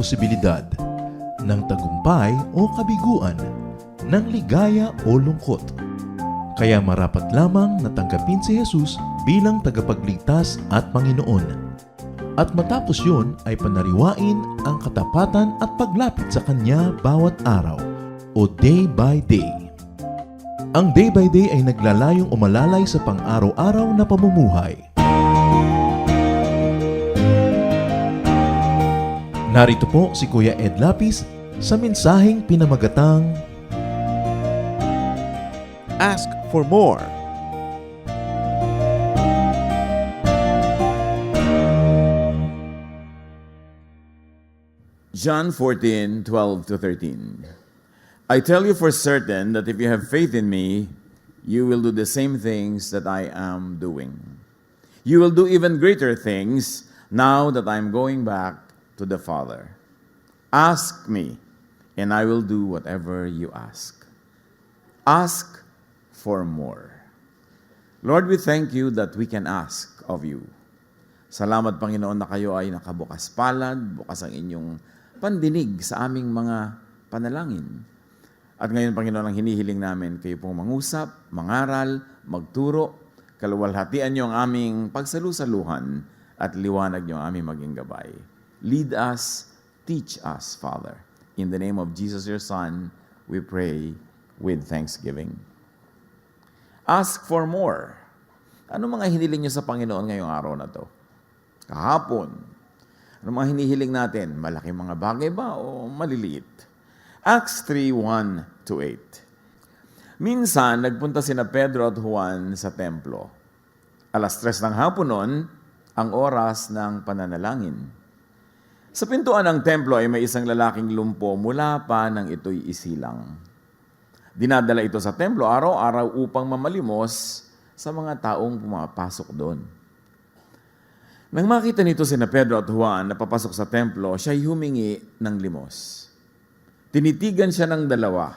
posibilidad ng tagumpay o kabiguan, ng ligaya o lungkot. Kaya marapat lamang na tanggapin si Jesus bilang tagapagligtas at Panginoon. At matapos yun ay panariwain ang katapatan at paglapit sa Kanya bawat araw o day by day. Ang day by day ay naglalayong umalalay sa pang-araw-araw na pamumuhay. Narito po si Kuya Ed Lapis sa mensaheng pinamagatang Ask for more. John 14:12-13. I tell you for certain that if you have faith in me, you will do the same things that I am doing. You will do even greater things now that I am going back to the Father. Ask me, and I will do whatever you ask. Ask for more. Lord, we thank you that we can ask of you. Salamat, Panginoon, na kayo ay nakabukas palad, bukas ang inyong pandinig sa aming mga panalangin. At ngayon, Panginoon, ang hinihiling namin, kayo pong mangusap, mangaral, magturo, kaluwalhatian niyo ang aming pagsalusaluhan at liwanag niyo ang aming maging gabay. Lead us, teach us, Father. In the name of Jesus, your Son, we pray with thanksgiving. Ask for more. Ano mga hinihiling niyo sa Panginoon ngayong araw na to? Kahapon. Ano mga hinihiling natin? Malaking mga bagay ba o maliliit? Acts 3:1-8. Minsan, nagpunta sina Pedro at Juan sa templo. 3:00 ng hapon noon, ang oras ng pananalangin. Sa pintuan ng templo ay may isang lalaking lumpo mula pa nang ito'y isilang. Dinadala ito sa templo araw-araw upang mamalimos sa mga taong pumapasok doon. Nang makita nito sina Pedro at Juan na papasok sa templo, siya'y humingi ng limos. Tinitigan siya ng dalawa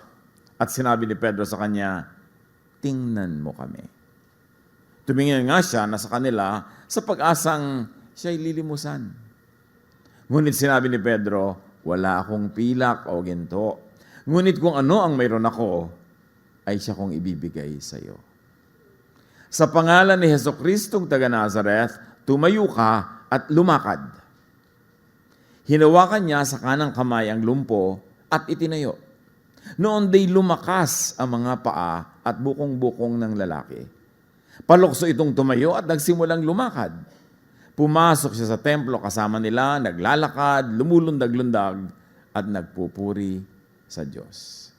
at sinabi ni Pedro sa kanya, "Tingnan mo kami." Tumingin nga siya na sa kanila sa pag-asang siya'y lilimusan. Ngunit sinabi ni Pedro, "Wala akong pilak o ginto. Ngunit kung ano ang mayroon ako, ay siya kong ibibigay sa iyo. Sa pangalan ni Jesucristong taga Nazareth, tumayo ka at lumakad." Hinawakan niya sa kanang kamay ang lumpo at itinayo. Noon day lumakas ang mga paa at bukong-bukong ng lalaki. Palukso itong tumayo at nagsimulang lumakad. Pumasok siya sa templo kasama nila, naglalakad, lumulundag-lundag at nagpupuri sa Diyos.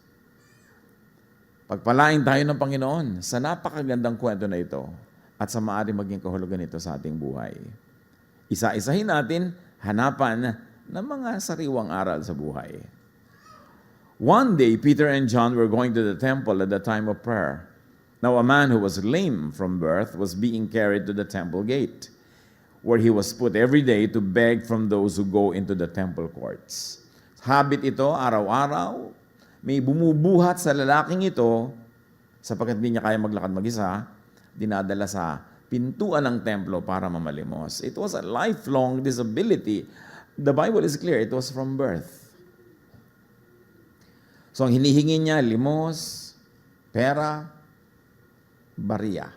Pagpalain tayo ng Panginoon sa napakagandang kwento na ito at sa maaari maging kahulugan nito sa ating buhay. Isa-isahin natin hanapan ng mga sariwang aral sa buhay. One day, Peter and John were going to the temple at the time of prayer. Now, a man who was lame from birth was being carried to the temple gate, where he was put every day to beg from those who go into the temple courts. Habit ito, araw-araw, may bumubuhat sa lalaking ito, sapagkat hindi niya kaya maglakad mag-isa, dinadala sa pintuan ng templo para mamalimos. It was a lifelong disability. The Bible is clear, it was from birth. So ang hinihingi niya, limos, pera, barya.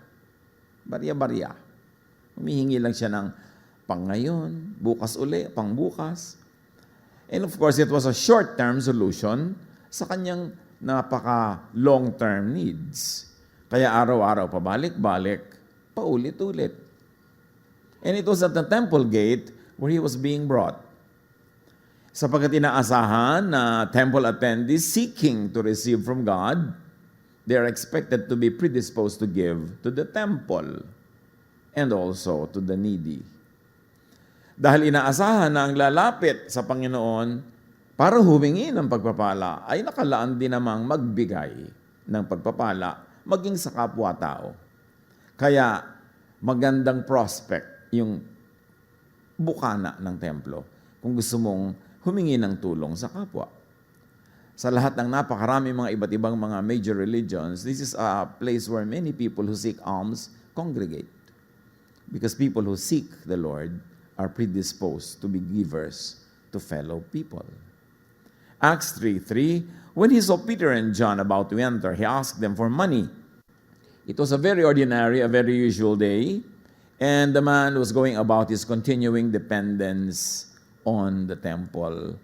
Barya-barya. Humihingi lang siya ng pang ngayon, bukas uli, pang bukas. And of course, it was a short-term solution sa kanyang napaka-long-term needs. Kaya araw-araw pabalik-balik, paulit-ulit. And it was at the temple gate where he was being brought. Sapagkat inaasahan na temple attendees seeking to receive from God, they are expected to be predisposed to give to the temple and also to the needy. Dahil inaasahan na ang lalapit sa Panginoon para humingi ng pagpapala, ay nakalaan din namang magbigay ng pagpapala maging sa kapwa-tao. Kaya magandang prospect yung bukana ng templo kung gusto mong humingi ng tulong sa kapwa. Sa lahat ng napakarami mga iba't ibang mga major religions, this is a place where many people who seek alms congregate. Because people who seek the Lord are predisposed to be givers to fellow people. Acts 3:3, when he saw Peter and John about to enter, he asked them for money. It was a very ordinary, a very usual day, and the man was going about his continuing dependence on the temple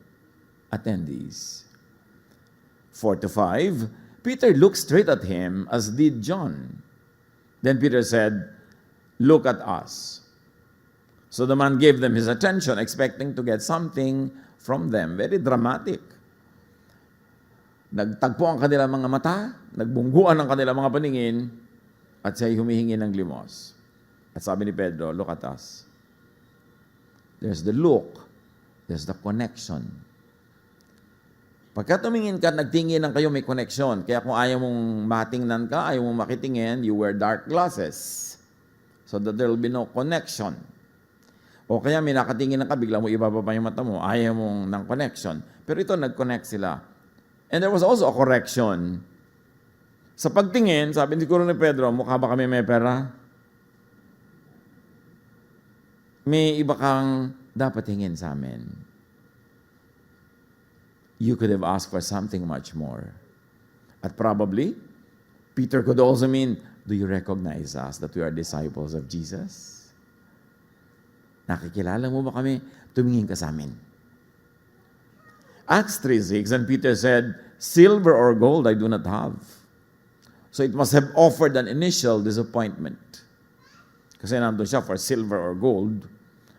attendees. 4-5, Peter looked straight at him, as did John. Then Peter said, "Look at us." So the man gave them his attention, expecting to get something from them. Very dramatic. Nagtagpo ang kanilang mga mata, nagbungguan ang kanilang mga paningin, at siya'y humihingi ng limos. At sabi ni Pedro, "Look at us." There's the look, there's the connection. Pagka tumingin ka at nagtingin ng kayo, may connection. Kaya kung ayaw mong matingnan ka, ayaw mong makitingin, you wear dark glasses so that there will be no connection. O kaya may nakatingin ka, bigla mo ibaba pa yung mata mo, ayaw mong ng connection. Pero ito, nag-connect sila. And there was also a correction. Sa pagtingin, sabi siguro ni Pedro, mukha ba kami may pera? May iba kang dapat hingin sa amin. You could have asked for something much more. At probably, Peter could also mean, do you recognize us that we are disciples of Jesus? Nakikilala mo ba kami? Tumingin ka sa amin. Acts 3:6, and Peter said, "Silver or gold I do not have." So it must have offered an initial disappointment. Kasi nandun siya for silver or gold.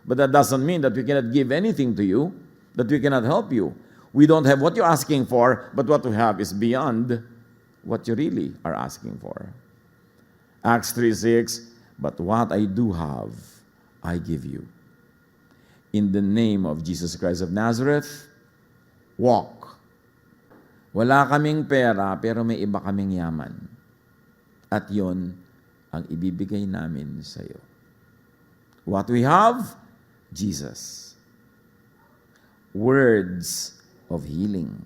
But that doesn't mean that we cannot give anything to you, that we cannot help you. We don't have what you're asking for, but what we have is beyond what you really are asking for. Acts 3:6, but what I do have, I give you. In the name of Jesus Christ of Nazareth, walk. Wala kaming pera, pero may iba kaming yaman. At yon ang ibibigay namin sa iyo. What we have, Jesus. Words of healing.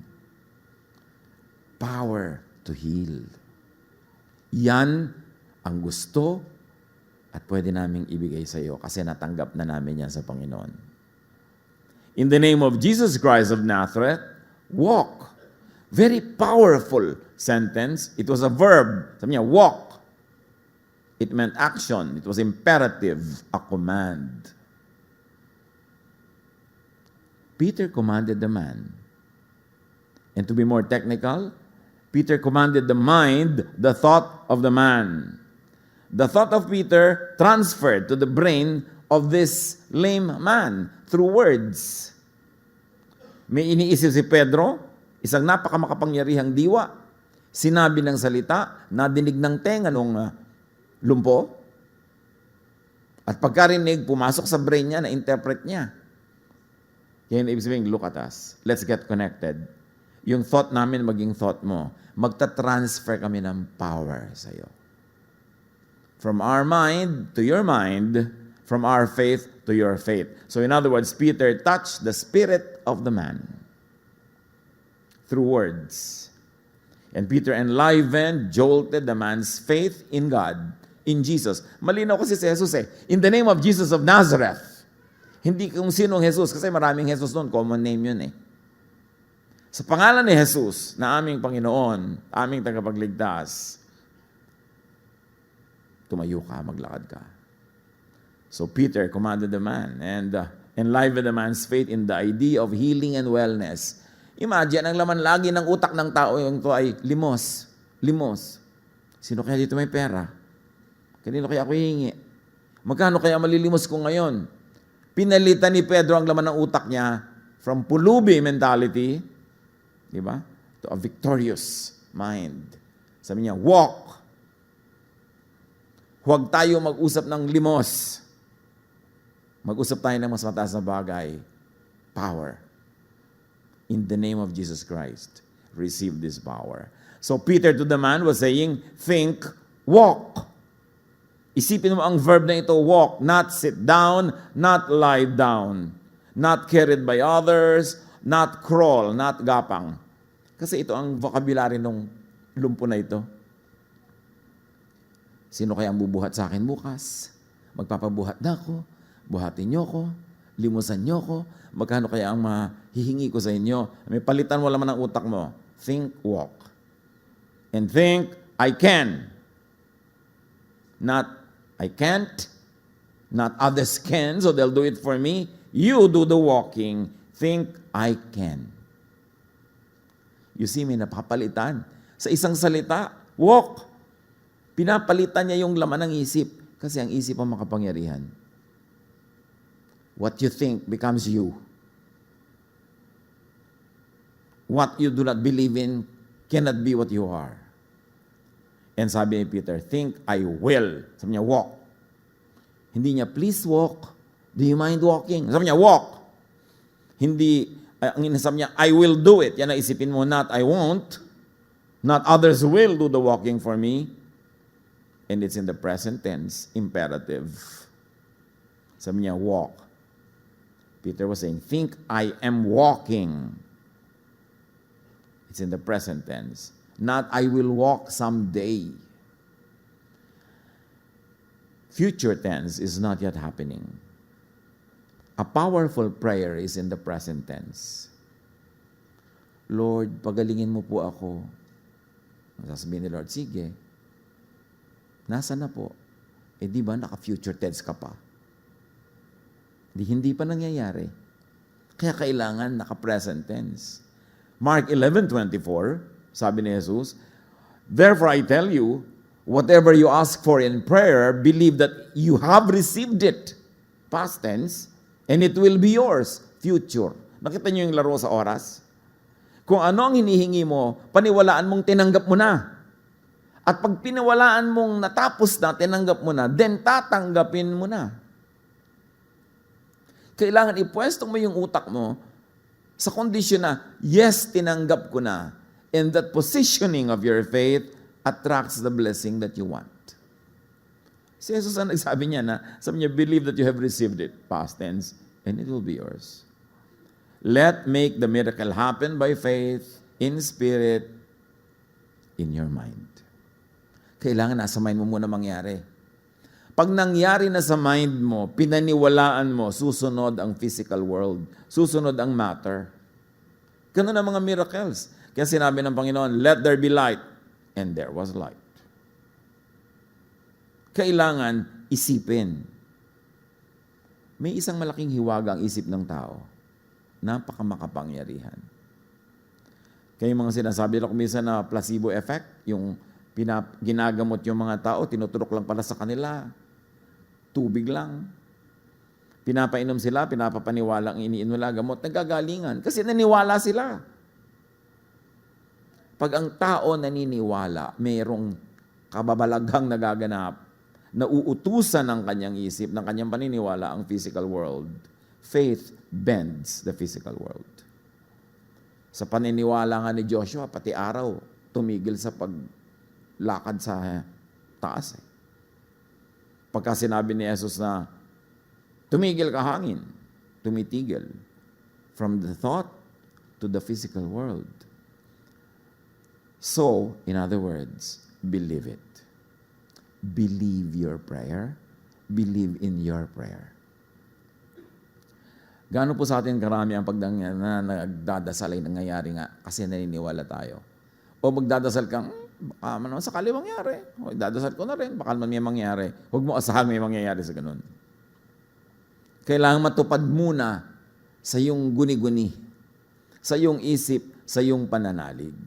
Power to heal. Yan ang gusto at pwede naming ibigay sa iyo kasi natanggap na namin yan sa Panginoon. In the name of Jesus Christ of Nazareth, walk. Very powerful sentence. It was a verb. Sabi niya, walk. It meant action. It was imperative, a command. Peter commanded the man. And to be more technical, Peter commanded the mind, the thought of the man. The thought of Peter transferred to the brain of this lame man through words. May iniisip si Pedro, isang napakamakapangyarihang diwa, sinabi ng salita, nadinig ng tenga ng lumpo, at pagkarinig, pumasok sa brain niya, na-interpret niya. Kaya ibig sabihin, look at us. Let's get connected. Yung thought namin maging thought mo. Magta-transfer kami ng power sa iyo. From our mind to your mind, from our faith to your faith. So in other words, Peter touched the spirit of the man through words. And Peter enlivened, jolted the man's faith in God, in Jesus. Malinaw kasi si Jesus in the name of Jesus of Nazareth. Hindi kung sinong Jesus, kasi maraming Jesus noon, common name yun Sa pangalan ni Jesus, na aming Panginoon, aming tagapagligtas, tumayo ka, maglakad ka. So Peter commanded the man and enlivened the man's faith in the idea of healing and wellness. Imagine, ang laman lagi ng utak ng tao yung to ay limos. Limos. Sino kaya dito may pera? Kanino kaya ako hihingi? Magkano kaya malilimos ko ngayon? Pinalitan ni Pedro ang laman ng utak niya from pulubi mentality, di ba? To a victorious mind. Sabi niya, walk. Huwag tayo mag-usap ng limos. Mag-usap tayo ng mas mataas na bagay. Power. In the name of Jesus Christ, receive this power. So Peter to the man was saying, think, walk. Isipin mo ang verb na ito, walk, not sit down, not lie down, not carried by others, not crawl, not gapang. Kasi ito ang vocabulary ng lumpo na ito. Sino kaya ang bubuhat sa akin bukas? Magpapabuhat na ako, buhatin niyo ako, Limusan niyo ko. Magkano kaya ang mahihingi ko sa inyo? May palitan mo laman ng utak mo. Think, walk. And think, I can. Not, I can't. Not others can, so they'll do it for me. You do the walking. Think, I can. You see, may napapalitan. Sa isang salita, walk. Pinapalitan niya yung laman ng isip. Kasi ang isip ang makapangyarihan. What you think becomes you. What you do not believe in cannot be what you are. And sabi ni Peter, think I will. Sabi niya, walk. Hindi niya, please walk. Do you mind walking? Sabi niya, walk. Hindi, ang sabi niya, I will do it. Yan ang isipin mo, not I won't. Not others will do the walking for me. And it's in the present tense, imperative. Sabi niya, walk. Peter was saying, think I am walking. It's in the present tense. Not I will walk someday. Future tense is not yet happening. A powerful prayer is in the present tense. Lord, pagalingin mo po ako. Sasabihin ni Lord, sige. Nasa na po? Eh di ba naka-future tense ka pa? Hindi pa nangyayari. Kaya kailangan naka-present tense. Mark 11:24, sabi ni Jesus, therefore I tell you, whatever you ask for in prayer, believe that you have received it. Past tense. And it will be yours. Future. Nakita niyo yung laro sa oras? Kung ano ang hinihingi mo, paniwalaan mong tinanggap mo na. At pag piniwalaan mong natapos na, tinanggap mo na, then tatanggapin mo na. Kailangan ipwesto mo yung utak mo sa kondisyon na, yes, tinanggap ko na. And that positioning of your faith attracts the blessing that you want. Si Jesus ang nagsabi niya sabi niya, believe that you have received it, past tense, and it will be yours. Make the miracle happen by faith, in spirit, in your mind. Kailangan nasa mind mo muna mangyari. Pag nangyari na sa mind mo, pinaniwalaan mo, susunod ang physical world. Susunod ang matter. Ganun ang mga miracles. Kaya sinabi ng Panginoon, let there be light. And there was light. Kailangan isipin. May isang malaking hiwaga ang isip ng tao. Napakamakapangyarihan. Kaya yung mga sinasabi lang minsan na placebo effect, yung ginagamot yung mga tao, tinuturok lang pala sa kanila. Tubig lang. Pinapainom sila, pinapapaniwala ang iniinom nila gamot, nagagalingan. Kasi naniwala sila. Pag ang tao naniniwala, mayroong kababalaghang nagaganap, nauutusan ng kanyang isip, ng kanyang paniniwala ang physical world. Faith bends the physical world. Sa paniniwala nga ni Joshua, pati araw, tumigil sa paglakad sa taas. Pagka sinabi ni Jesus na, tumigil ka hangin, tumitigil. From the thought to the physical world. So, in other words, believe it. Believe your prayer. Believe in your prayer. Gaano po sa atin karami ang nagdadasal ay nangyayari nga kasi naniniwala tayo. O magdadasal kang, baka man sakali mangyari. O dadasal ko na rin, baka man may mangyari. Huwag mo asahan may mangyayari sa ganun. Kailangan matupad muna sa iyong guni-guni, sa iyong isip, sa iyong pananalig.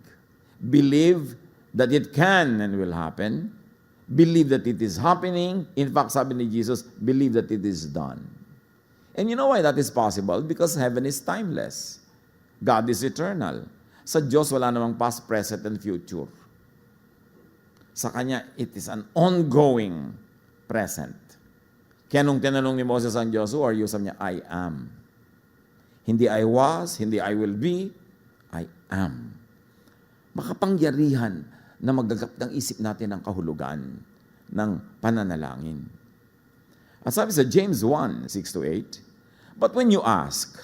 Believe that it can and will happen. Believe that it is happening. In fact, sabi ni Jesus, believe that it is done. And you know why that is possible? Because heaven is timeless. God is eternal. Sa Diyos, wala namang past, present, and future. Sa Kanya, it is an ongoing present. Kaya nung tinanong ni Moses ang Diyos, who are you? Sabi niya, I am. Hindi I was, hindi I will be, I am. Makapangyarihan na magdagap ng isip natin ng kahulugan ng pananalangin. At sabi sa James 1, 6-8, but when you ask,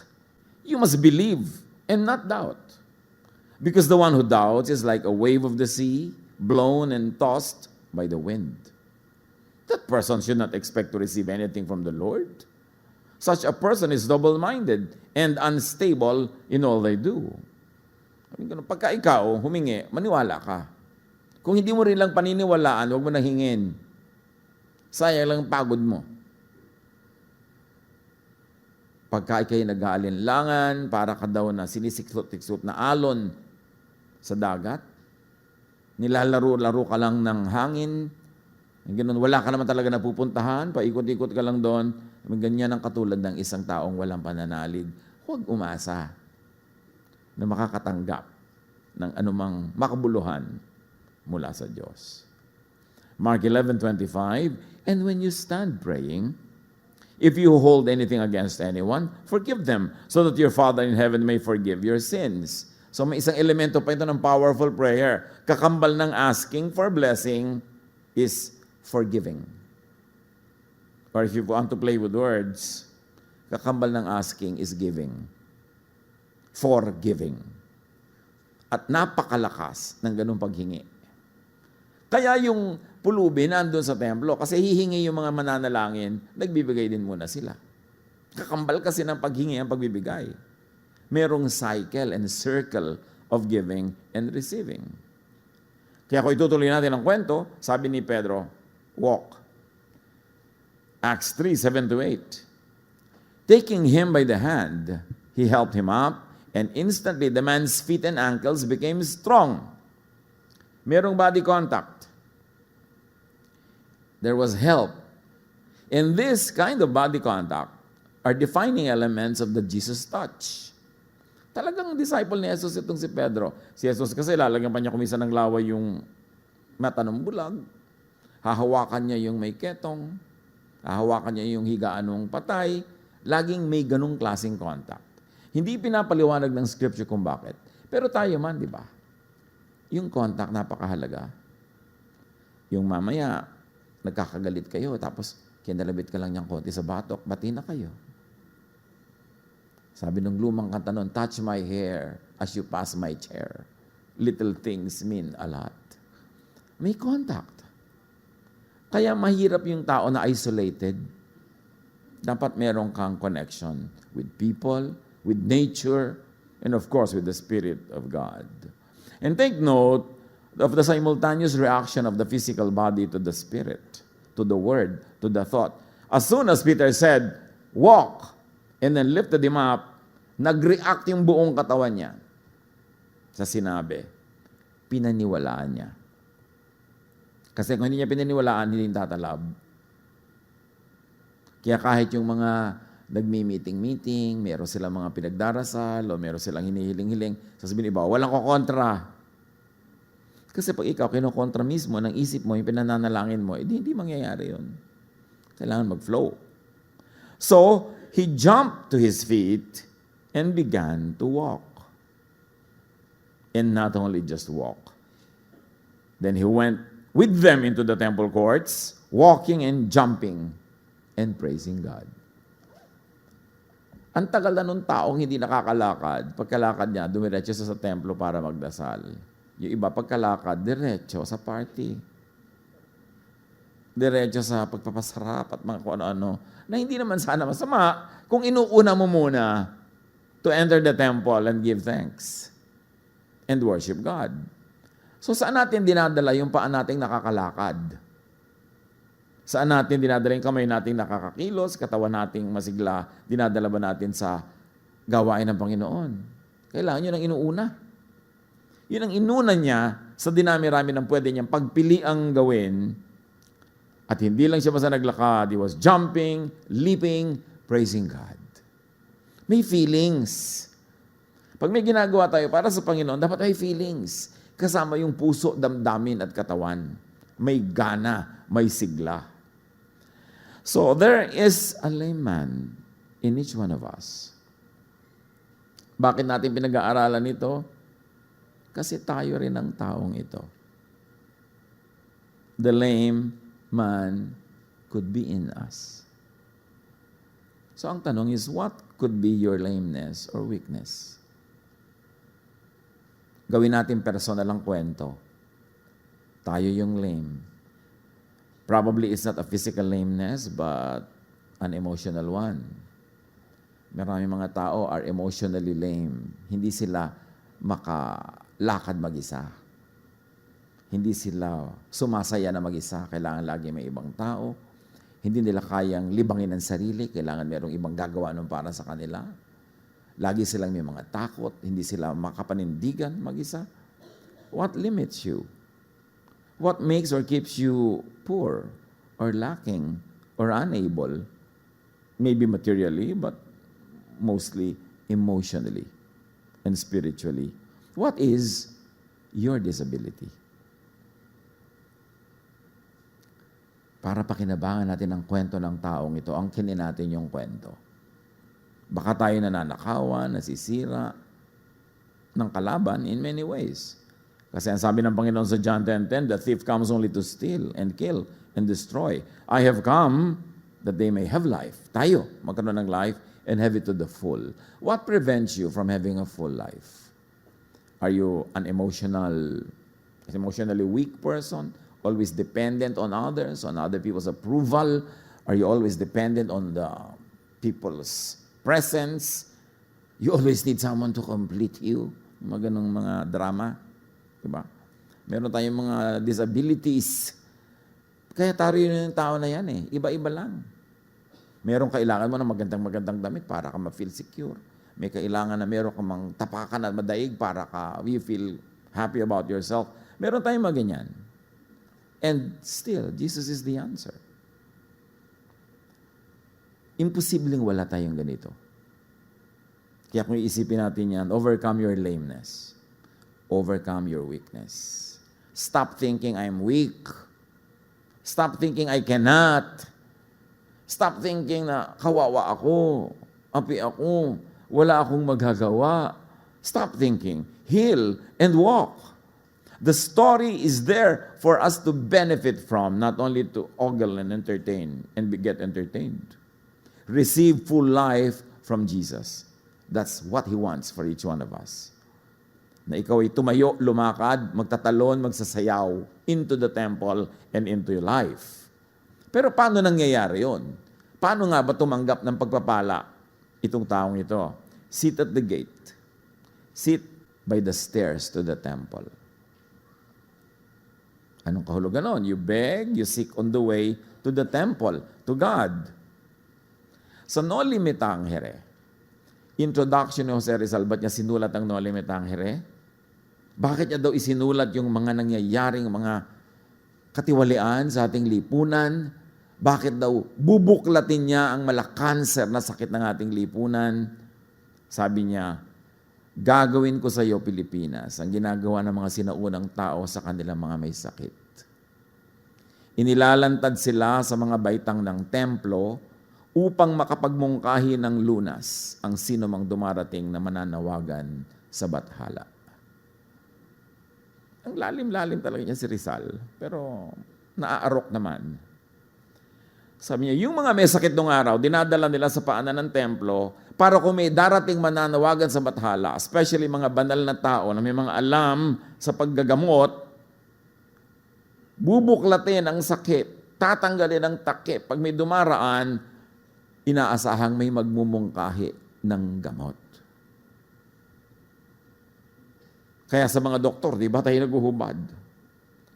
you must believe and not doubt. Because the one who doubts is like a wave of the sea, blown and tossed by the wind. That person should not expect to receive anything from the Lord. Such a person is double-minded and unstable in all they do. Pagka ikaw humingi, maniwala ka. Kung hindi mo rin lang paniniwalaan, huwag mo nang hingin. Sayang lang pagod mo. Pagka ikaw'y nag-aalinlangan, para ka daw na sinisiksot-tiksot na alon sa dagat, nilalaro-laro ka lang ng hangin, ganun, wala ka naman talaga napupuntahan, paikot-ikot ka lang doon, ganyan ang katulad ng isang taong walang pananalig. Huwag umasa na makakatanggap ng anumang makabuluhan mula sa Diyos. Mark 11:25, and when you stand praying, if you hold anything against anyone, forgive them, so that your Father in heaven may forgive your sins. So may isang elemento pa ito ng powerful prayer. Kakambal ng asking for blessing is forgiving. Or if you want to play with words, kakambal ng asking is giving. Forgiving. At napakalakas ng ganung paghingi. Kaya yung pulubi nandun sa templo, kasi hihingi yung mga mananalangin, nagbibigay din muna sila. Kakambal kasi ng paghingi ang pagbibigay. Merong cycle and circle of giving and receiving. Kaya kung itutuloy natin ang kwento, sabi ni Pedro, walk. Acts 3:7-8. Taking him by the hand, he helped him up, and instantly the man's feet and ankles became strong. Merong body contact. There was help. And this kind of body contact are defining elements of the Jesus touch. Talagang disciple ni Jesus itong si Pedro. Si Jesus kasi lalagyan pa niya kumisa ng laway yung mata ng bulag. Hahawakan niya yung may ketong. Hahawakan niya yung higaan ng patay. Laging may ganung klaseng contact. Hindi pinapaliwanag ng scripture kung bakit. Pero tayo man, di ba? Yung contact napakahalaga. Yung mamaya, nagkakagalit kayo, tapos kinalabit ka lang niyang konti sa batok, bati na kayo. Sabi ng lumang kanta nun, touch my hair as you pass my chair. Little things mean a lot. May contact. Kaya mahirap yung tao na isolated. Dapat meron kang connection with people, with nature, and of course with the Spirit of God. And take note of the simultaneous reaction of the physical body to the Spirit, to the Word, to the thought. As soon as Peter said, walk, and then lifted him up, nag-react yung buong katawan niya sa sinabi. Pinaniwalaan niya. Kasi kung hindi niya pinaniwalaan, hindi tatalab. Kaya kahit yung mga nagmi-meeting-meeting, meron silang mga pinagdarasal, o meron silang hinihiling-hiling, sasabihin iba, walang kokontra. Kasi pag ikaw kinokontra mismo ng isip mo, yung pinananalangin mo, hindi mangyayari yun. Kailangan mag-flow. So, he jumped to his feet and began to walk. And not only just walk. Then he went with them into the temple courts, walking and jumping and praising God. Ang tagal na nung taong hindi nakakalakad, pagkalakad niya, dumiretso sa templo para magdasal. Yung iba, pagkalakad, diretso sa party. Diretso sa pagpapasarap at mga kung ano-ano, na hindi naman sana masama kung inuuna mo muna to enter the temple and give thanks and worship God. So saan natin dinadala yung paan nating nakakalakad? Saan natin dinadala yung kamay nating nakakakilos, katawan nating masigla, dinadala ba natin sa gawain ng Panginoon? Kailangan yun ang inuuna. Yun ang inuna niya sa dinami-rami ng pwede niyang pagpiliang gawin. At hindi lang siya basta naglakad, he was jumping, leaping, praising God. May feelings. Pag may ginagawa tayo para sa Panginoon, dapat may feelings. Kasama yung puso, damdamin at katawan. May gana, may sigla. So, there is a layman in each one of us. Bakit natin pinag-aaralan ito? Kasi tayo rin ang taong ito. The lame man could be in us. So, ang tanong is, what could be your lameness or weakness? Gawin natin personal ang kwento. Tayo yung lame. Probably it's not a physical lameness, but an emotional one. Maraming mga tao are emotionally lame. Hindi sila makalakad mag-isa. Hindi sila sumasaya na mag-isa. Kailangan lagi may ibang tao. Hindi nila kayang libangin ang sarili. Kailangan merong ibang gagawa nun para sa kanila. Lagi silang may mga takot. Hindi sila makapanindigan mag-isa. What limits you? What makes or keeps you poor or lacking or unable? Maybe materially, but mostly emotionally and spiritually. What is your disability? Para pakinabangan natin ang kwento ng taong ito, angkinin natin yung kwento. Baka tayo nananakawan, nasisira ng kalaban in many ways. Kasi ang sabi ng Panginoon sa John 10:10, the thief comes only to steal and kill and destroy. I have come that they may have life. Tayo, magkaroon ng life and have it to the full. What prevents you from having a full life? Are you an emotionally weak person? Always dependent on others, on other people's approval? Are you always dependent on the people's presence? You always need someone to complete you? Mga ganong mga drama. Diba? Meron tayong mga disabilities. Kaya tayo yung tao na yan eh. Iba-iba lang. Meron kailangan mo ng magandang damit para ka ma-feel secure. May kailangan na meron ka mang tapakan at madaig para ka you feel happy about yourself. Meron tayong mga ganyan. And still, Jesus is the answer. Imposibleng wala tayong ganito. Kaya kung iisipin natin yan, overcome your lameness. Overcome your weakness. Stop thinking I'm weak. Stop thinking I cannot. Stop thinking na kawawa ako, api ako, wala akong magagawa. Stop thinking. Heal and walk. The story is there for us to benefit from, not only to ogle and entertain and get entertained. Receive full life from Jesus. That's what He wants for each one of us. Na ikaw ay tumayo, lumakad, magtatalon, magsasayaw into the temple and into your life. Pero paano nangyayari yon? Paano nga ba tumanggap ng pagpapala itong taong ito? Sit at the gate. Sit by the stairs to the temple. Anong kahulugan nun? You beg, you seek on the way to the temple, to God. Sa Noli Me Tangere, introduction ni Jose Rizal, ba't niya sinulat ang Noli Me Tangere? Bakit niya daw isinulat yung mga nangyayaring mga katiwalian sa ating lipunan? Bakit daw bubuklatin niya ang malakanser na sakit ng ating lipunan? Sabi niya, gagawin ko sa iyo, Pilipinas, ang ginagawa ng mga sinaunang tao sa kanilang mga may sakit. Inilalantad sila sa mga baitang ng templo upang makapagmungkahi ng lunas ang sino mang dumarating na mananawagan sa bathala. Ang lalim-lalim talaga niya si Rizal, pero naaarok naman. Sabi niya, yung mga may sakit nung araw, dinadala nila sa paanan ng templo para kung may darating mananawagan sa bathala, especially mga banal na tao na may mga alam sa paggagamot, bubuklatin ang sakit, tatanggalin ang takip. Pag may dumaraan, inaasahang may magmumungkahi ng gamot. Kaya sa mga doktor, di ba tayo naguhubad?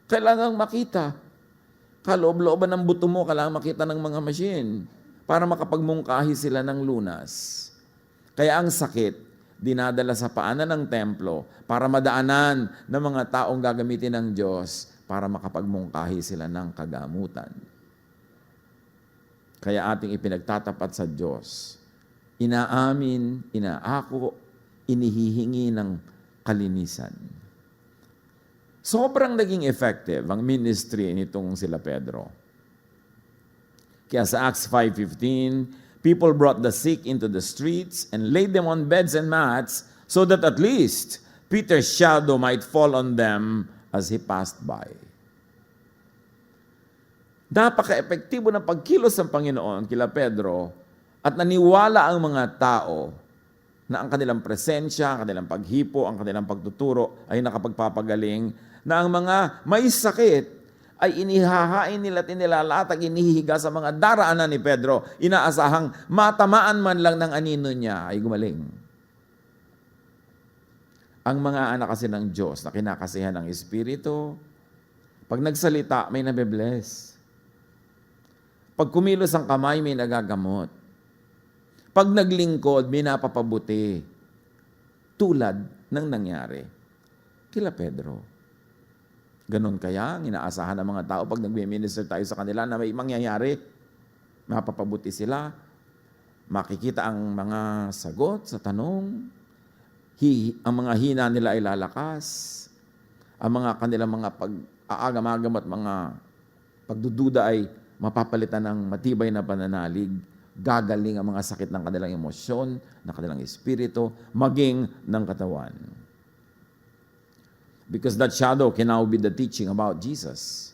Kailangang makita. Kaloob-looban ng buto mo, kailangan makita ng mga machine para makapagmungkahi sila ng lunas. Kaya ang sakit, dinadala sa paanan ng templo para madaanan ng mga taong gagamitin ng Diyos para makapagmungkahi sila ng kagamutan. Kaya ating ipinagtatapat sa Diyos. Inaamin, inaako, inihihingi ng kalinisan. Sobrang naging effective ang ministry nitong sila Pedro. Kaya sa Acts 5:15, people brought the sick into the streets and laid them on beds and mats so that at least Peter's shadow might fall on them as he passed by. Napaka-epektibo ng pagkilos ng Panginoon kila Pedro at naniwala ang mga tao na ang kanilang presensya, ang kanilang paghipo, ang kanilang pagtuturo ay nakapagpapagaling na ang mga may sakit ay inihahain nila at inilalatag, inihihiga sa mga daraanan ni Pedro. Inaasahang matamaan man lang ng anino niya ay gumaling. Ang mga anak kasi ng Diyos na kinakasihan ng Espiritu, pag nagsalita, may nabe-bless. Pag kumilos ang kamay, may nagagamot. Pag naglingkod, may napapabuti. Tulad ng nangyari kila Pedro. Ganon kaya ang inaasahan ng mga tao pag nagme-minister tayo sa kanila na may mangyayari. Mapapabuti sila. Makikita ang mga sagot sa tanong. Ang mga hina nila ay lalakas. Ang mga kanilang mga pag-aagam-agam at mga pagdududa ay mapapalitan ng matibay na pananalig. Gagaling ang mga sakit ng kanilang emosyon, ng kanilang espiritu, maging ng katawan. Because that shadow can now be the teaching about Jesus.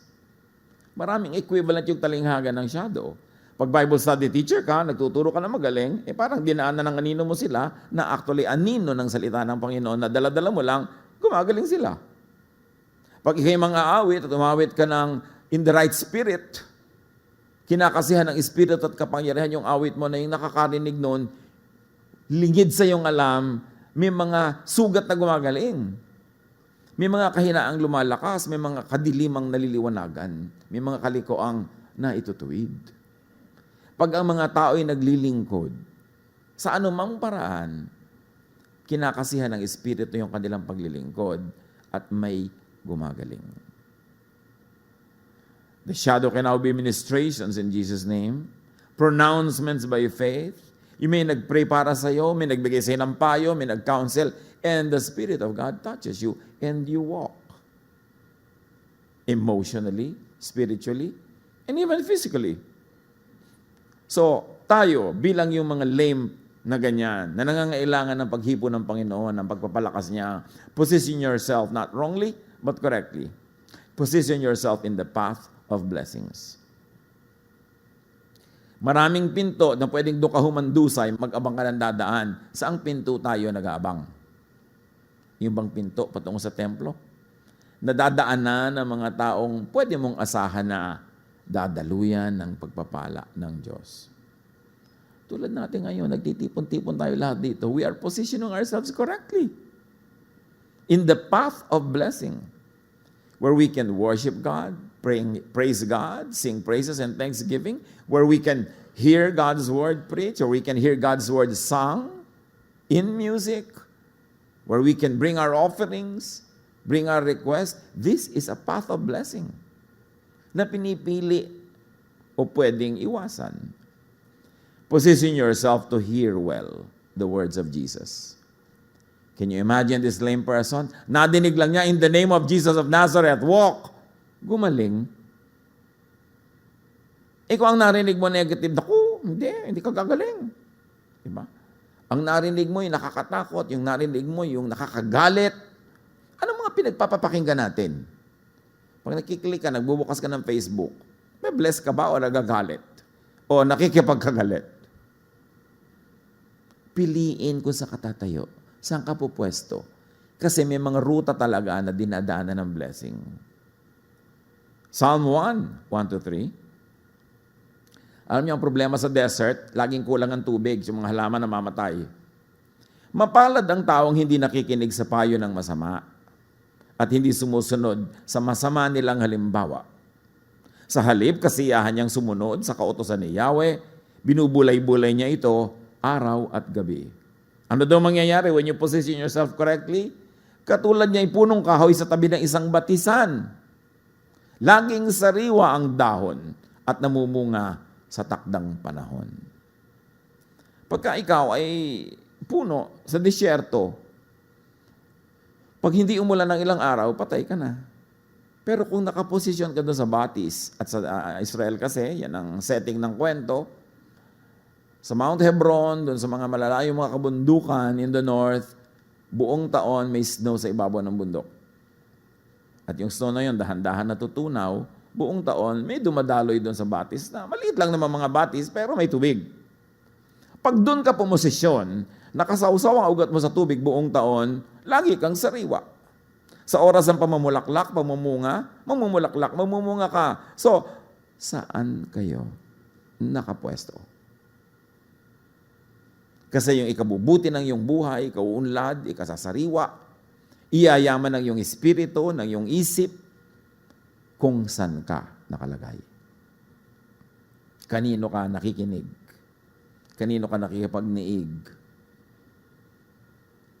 Maraming equivalent yung talinghaga ng shadow. Pag Bible study teacher ka, nagtuturo ka na magaling, parang dinaanan ng anino mo sila na actually anino ng salita ng Panginoon na dala-dala mo lang, gumagaling sila. Pag ikay mga awit at umawit ka ng in the right spirit, kinakasihan ng espiritu at kapangyarihan yung awit mo na yung nakakarinig nun, lingid sa yung alam, may mga sugat na gumagaling. May mga kahinaang lumalakas, may mga kadilimang naliliwanagan, may mga kalikoang naitutuwid. Pag ang mga tao ay naglilingkod, sa anumang paraan, kinakasihan ng Espiritu yung kanilang paglilingkod at may gumagaling. The shadow can now be ministrations in Jesus' name, pronouncements by faith. You may nag-pray para sa iyo, may nagbigay sa iyo ng payo, may nag-counsel, and the Spirit of God touches you and you walk. Emotionally, spiritually, and even physically. So, tayo, bilang yung mga lame na ganyan, na nangangailangan ng paghipo ng Panginoon, ng pagpapalakas niya, position yourself not wrongly, but correctly. Position yourself in the path of blessings. Maraming pinto na pwedeng doon ka humandusay, mag-abang ka ng dadaan. Saang pinto tayo nag-aabang? Yung bang pinto patungo sa templo? Nadadaanan ng mga taong pwede mong asahan na dadaluyan ng pagpapala ng Diyos. Tulad natin ngayon, nagtitipon-tipon tayo lahat dito. We are positioning ourselves correctly in the path of blessing where we can worship God, praise God, sing praises and thanksgiving, where we can hear God's word preached, or we can hear God's word sung in music, where we can bring our offerings, bring our requests. This is a path of blessing na pinipili o pwedeng iwasan. Position yourself to hear well the words of Jesus. Can you imagine this lame person? Nadinig lang niya, in the name of Jesus of Nazareth, walk. Gumaling. Ikaw ang narinig mo negative, naku, hindi ka gagaling. Diba? Ang narinig mo yung nakakatakot, yung narinig mo yung nakakagalit. Ano mga pinagpapapakinggan natin? Pag nakiklik ka, nagbubukas ka ng Facebook, may bless ka ba o nagagalit? O nakikipagkagalit? Piliin kung sa katatayo. Saan ka pupwesto? Kasi may mga ruta talaga na dinadaanan ng blessing. Psalm 1, 1-3. Alam niyo ang problema sa desert, laging kulang ang tubig, yung mga halaman namamatay. Mapalad ang taong hindi nakikinig sa payo ng masama at hindi sumusunod sa masama nilang halimbawa. Sa halip, kasiyahan niyang sumunod sa kautusan ni Yahweh, binubulay-bulay niya ito araw at gabi. Ano daw mangyayari when you position yourself correctly? Katulad niya ay punong kahoy sa tabi ng isang batisan. Laging sariwa ang dahon at namumunga sa takdang panahon. Pagka ikaw ay puno sa disyerto, pag hindi umulan ng ilang araw, patay ka na. Pero kung nakaposisyon ka doon sa batis, at sa Israel kasi, yan ang setting ng kwento, sa Mount Hebron, doon sa mga malalayong mga kabundukan in the north, buong taon may snow sa ibabaw ng bundok. At yung snow na yun, dahan-dahan natutunaw, buong taon may dumadaloy doon sa batis na maliit lang naman mga batis, pero may tubig. Pag doon ka pumosisyon, nakasawsaw ang ugat mo sa tubig buong taon, lagi kang sariwa. Sa oras ng pamumulaklak, mamumunga ka. So, saan kayo nakapwesto? Kasi yung ikabubuti ng iyong buhay, ikauunlad, ikasasariwa, iyayaman ng iyong espiritu, ng iyong isip, kung saan ka nakalagay. Kanino ka nakikinig? Kanino ka nakikipagniig?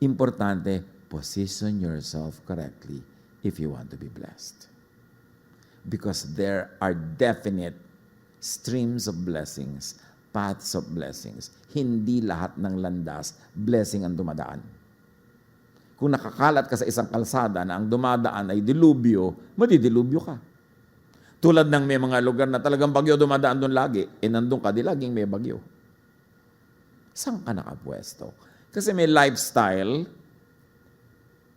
Importante, position yourself correctly if you want to be blessed. Because there are definite streams of blessings, paths of blessings. Hindi lahat ng landas, blessing ang dumadaan. Kung nakakalat ka sa isang kalsada na ang dumadaan ay dilubyo, madidilubyo ka. Tulad ng may mga lugar na talagang bagyo dumadaan doon lagi, nandun ka, di laging may bagyo. Saan ka nakapwesto? Kasi may lifestyle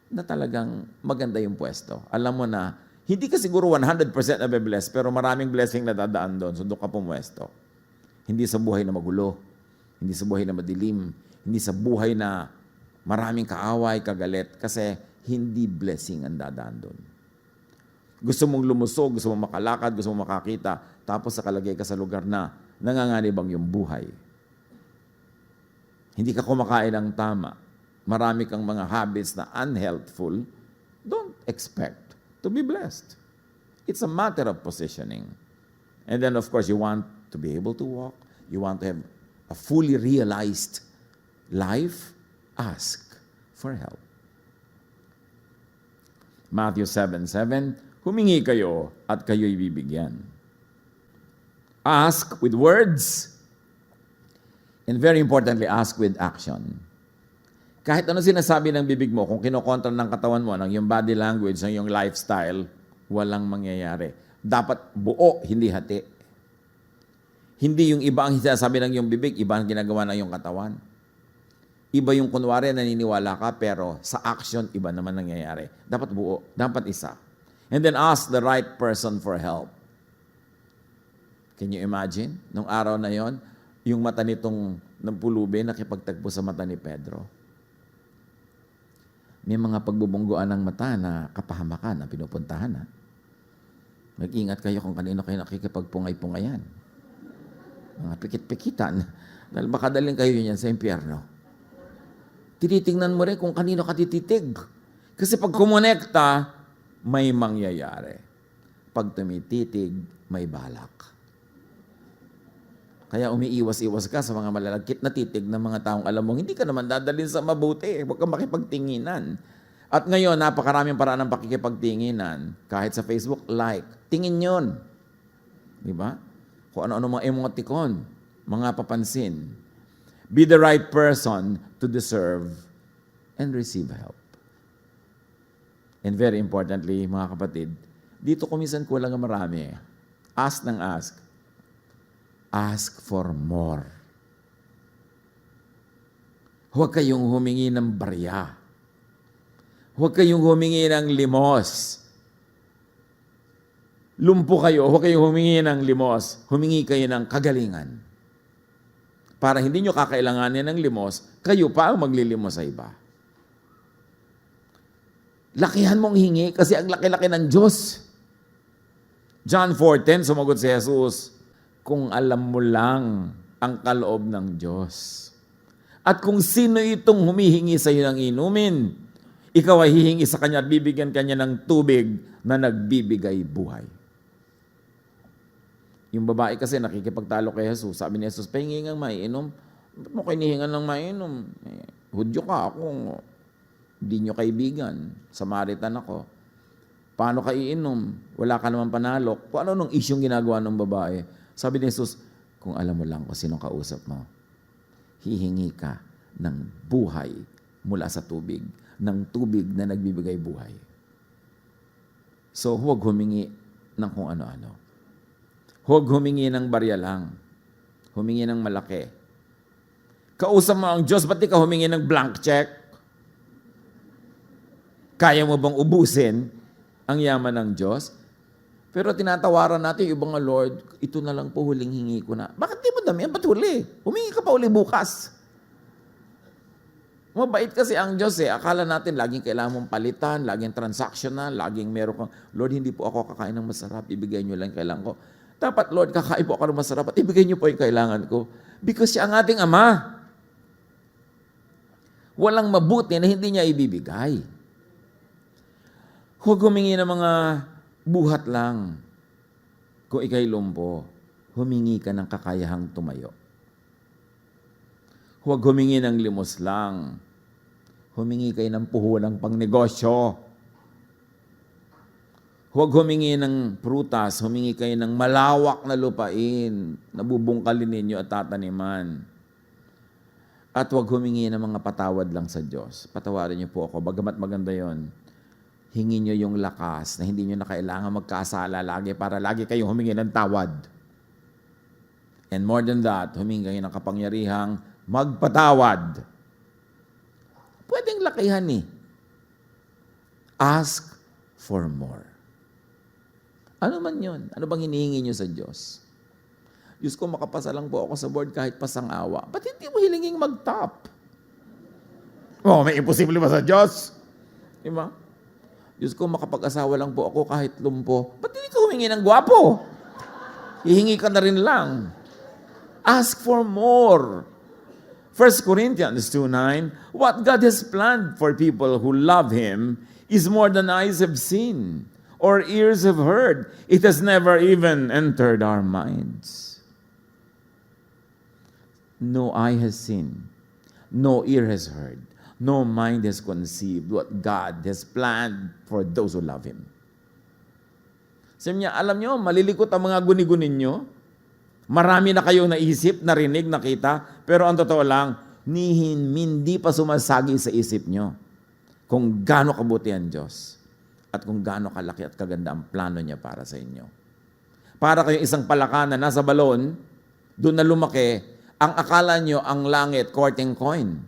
na talagang maganda yung pwesto. Alam mo na, hindi ka siguro 100% na be-blessed, pero maraming blessing na dadaan doon, so doon ka pumwesto. Hindi sa buhay na magulo, hindi sa buhay na madilim, hindi sa buhay na maraming kaaway, kagalit, kasi hindi blessing ang dadaan doon. Gusto mong lumusog, gusto mong makalakad, gusto mong makakita, tapos nakalagay ka sa lugar na nanganganib ang iyong buhay. Hindi ka kumakain ng tama. Marami kang mga habits na unhealthful. Don't expect to be blessed. It's a matter of positioning. And then, of course, you want to be able to walk. You want to have a fully realized life. Ask for help. Matthew 7:7, humingi kayo at kayo'y bibigyan. Ask with words. And very importantly, ask with action. Kahit ano sinasabi ng bibig mo, kung kinokontra ng katawan mo, ng yung body language, ng yung lifestyle, walang mangyayari. Dapat buo, hindi hati. Hindi yung iba ang sinasabi ng yung bibig, iba ang ginagawa ng yung katawan. Iba yung kunwari, naniniwala ka, pero sa action, iba naman nangyayari. Dapat buo, dapat isa. And then ask the right person for help. Can you imagine? Nung araw na yon, yung mata nitong ng pulubi nakipagtagpo sa mata ni Pedro. May mga pagbubungguan ng mata na kapahamakan na pinupuntahan. Mag-ingat kayo kung kanino kayo nakikipagpungay-pungayan. Mga pikit-pikitan. Dahil baka dalhin kayo yan sa impyerno. Tinitingnan mo rin kung kanino ka tititig. Kasi pag kumonekta, may mangyayari. Pag tumititig, may balak. Kaya umiiwas-iwas ka sa mga malalagkit na titig ng mga taong alam mo, hindi ka naman dadalhin sa mabuti. Huwag kang makipagtinginan. At ngayon, napakaraming paraan ng pakikipagtinginan. Kahit sa Facebook, like. Tingin yun. Di ba? Kung ano-ano mga emoticon, mga papansin. Be the right person to deserve and receive help. And very importantly, mga kapatid, dito kuminsan kulang ang marami. Ask ng ask. Ask for more. Huwag kayong humingi ng barya. Huwag kayong humingi ng limos. Lumpo kayo, huwag kayong humingi ng limos. Humingi kayo ng kagalingan. Para hindi nyo kakailanganin ng limos, kayo pa ang maglilimos sa iba. Lakihan mong hingi kasi ang laki-laki ng Diyos. John 4:10, sumagot si Jesus, kung alam mo lang ang kaloob ng Diyos. At kung sino itong humihingi sa iyo ng inumin, ikaw ay hihingi sa kanya at bibigyan kanya ng tubig na nagbibigay buhay. Yung babae kasi nakikipagtalo kay Jesus. Sabi ni Jesus, pahingi ngang maiinom. Ba't mo kinihingan ng mainom? Hudyo ka, ako hindi nyo kaibigan. Samaritan ako. Paano ka iinom? Wala ka naman panalok. Kung ano nung isyong ginagawa ng babae. Sabi ni Jesus, kung alam mo lang kung sinong kausap mo, hihingi ka ng buhay mula sa tubig, ng tubig na nagbibigay buhay. So, huwag humingi ng kung ano-ano. Huwag humingi ng barya lang. Humingi ng malaki. Kausap mo ang Diyos, ba't di ka humingi ng blank check? Kaya mo bang ubusin ang yaman ng Diyos? Pero tinatawaran natin yung ibang Lord, ito na lang po huling hingi ko na. Bakit di mo dami? Ba't huli? Humingi ka pa uli bukas. Mabait kasi ang Diyos eh. Akala natin laging kailangan mong palitan, laging transactional, laging meron kang, Lord, hindi po ako kakain ng masarap, ibigay niyo lang yung kailangan ko. Dapat, Lord, kakain po ako ng masarap at ibigay niyo po yung kailangan ko. Because siya ang ating Ama. Walang mabuti na hindi niya ibibigay. Huwag humingi ng mga buhat lang. Kung ikay lumpo, humingi ka ng kakayahang tumayo. Huwag humingi ng limos lang. Humingi kayo ng puhulang pangnegosyo. Huwag humingi ng prutas, humingi kayo ng malawak na lupain na bubungkalin ninyo at tataniman. At huwag humingi ng mga patawad lang sa Diyos. Patawarin niyo po ako, bagamat maganda yon. Hingi niyo yung lakas na hindi niyo na kailangan magkasala lagi para lagi kayong humingi ng tawad. And more than that, humingi kayo ng kapangyarihang magpatawad. Pwedeng lakihan eh. Ask for more. Ano man yun? Ano bang hinihingi nyo sa Diyos? Diyos ko, makapasa lang po ako sa board kahit pasang awa. Ba't hindi mo hilinging mag-top? Oh, may imposible ba sa Diyos? Diba? Diyos ko, makapag-asawa lang po ako kahit lumpo. Ba't hindi ka humingi ng gwapo? Hihingi ka na rin lang. Ask for more. 1 Corinthians 2:9, what God has planned for people who love Him is more than eyes have seen or ears have heard. It has never even entered our minds. No eye has seen, no ear has heard, no mind has conceived what God has planned for those who love Him. Sabi niya, alam niyo, malilikot ang mga guni-gunin niyo. Marami na kayong naisip, narinig, nakita, pero ang totoo lang, hindi pa sumasagi sa isip nyo kung gaano kabuti ang Diyos at kung gaano kalaki at kaganda ang plano niya para sa inyo. Para kayong isang palaka na nasa balon, doon na lumaki, ang akala nyo ang langit, courting coin.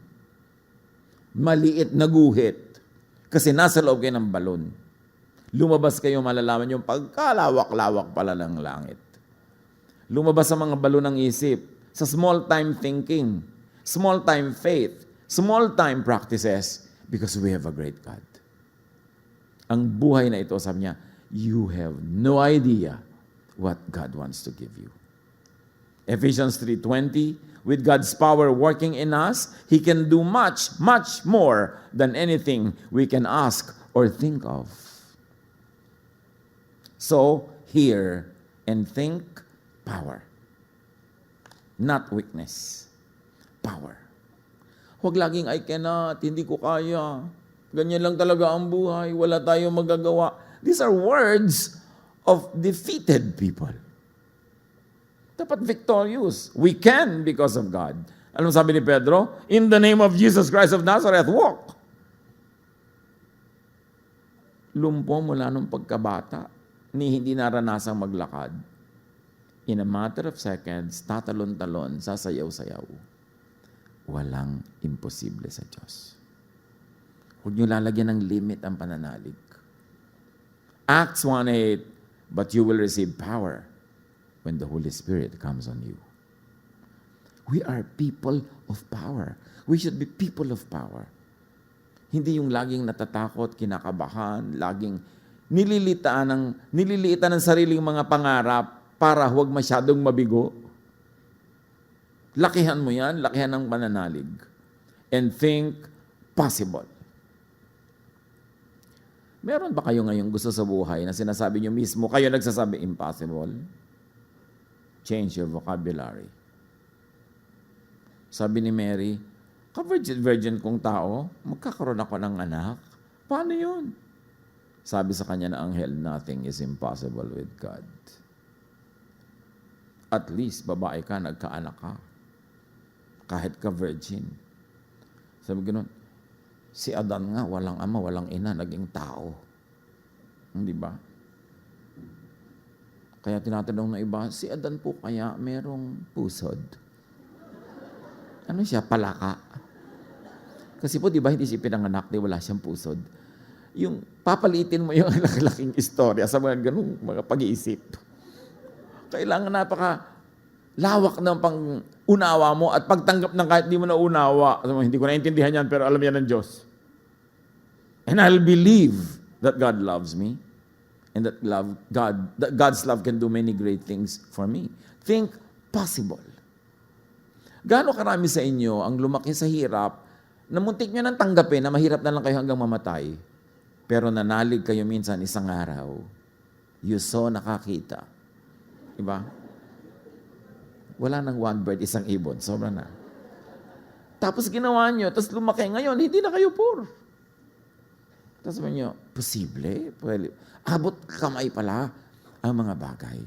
Maliit na guhit kasi nasa loob kayo ng balon. Lumabas kayo, malalaman yung pagkalawak-lawak pala ng langit. Lumabas sa mga balon ng isip, sa small-time thinking, small-time faith, small-time practices, because we have a great God. Ang buhay na ito, sabi niya, you have no idea what God wants to give you. Ephesians 3:20, with God's power working in us, He can do much, much more than anything we can ask or think of. So, hear and think power. Not weakness. Power. Huwag laging, I cannot, hindi ko kaya. Ganyan lang talaga ang buhay. Wala tayong magagawa. These are words of defeated people. Dapat victorious. We can because of God. Alam sabi ni Pedro? In the name of Jesus Christ of Nazareth, walk. Lumpo mula nung pagkabata, ni hindi naranasang maglakad. In a matter of seconds, tatalon-talon, sasayaw-sayaw. Walang imposible sa Diyos. Huwag niyo lalagyan ng limit ang pananalig. Acts 1:8, but you will receive power when the Holy Spirit comes on you. We are people of power. We should be people of power. Hindi yung laging natatakot, kinakabahan, laging nililiitan ng sariling mga pangarap para huwag masyadong mabigo. Lakihan mo yan, lakihan ng pananalig. And think possible. Meron ba kayo ngayong gusto sa buhay na sinasabi nyo mismo, kayo nagsasabi impossible? Change your vocabulary. Sabi ni Mary, ka-virgin kong tao, magkakaroon ako ng anak. Paano yun? Sabi sa kanya na anghel, nothing is impossible with God. At least, babae ka, nagkaanak ka. Kahit ka-virgin. Sabi gano'n, si Adan nga, walang ama, walang ina, naging tao. Hindi ba? Kaya tinatanong na iba, si Adan po kaya merong pusod? Ano siya? Palaka. Kasi po, di ba, hindi siya pinanganak, di wala siyang pusod. Yung papalitin mo yung laki-laking istorya sa mga ganung mga pag-iisip. Kailangan lawak ng pang-unawa mo at pagtanggap ng kahit di mo naunawa. Hindi ko naintindihan yan, pero alam yan ng Diyos. And I'll believe that God loves me and that God's love can do many great things for me. Think possible. Gaano karami sa inyo ang lumaki sa hirap na muntik nyo nang tanggapin na mahirap na lang kayo hanggang mamatay, pero nanalig kayo minsan isang araw, you saw nakakita. Diba? Wala nang one bird, isang ibon. Sobra na. Tapos ginawa nyo, tapos lumaki ngayon, hindi na kayo poor. Tapos sabi nyo, posible? Pwede. Abot kamay pala ang mga bagay.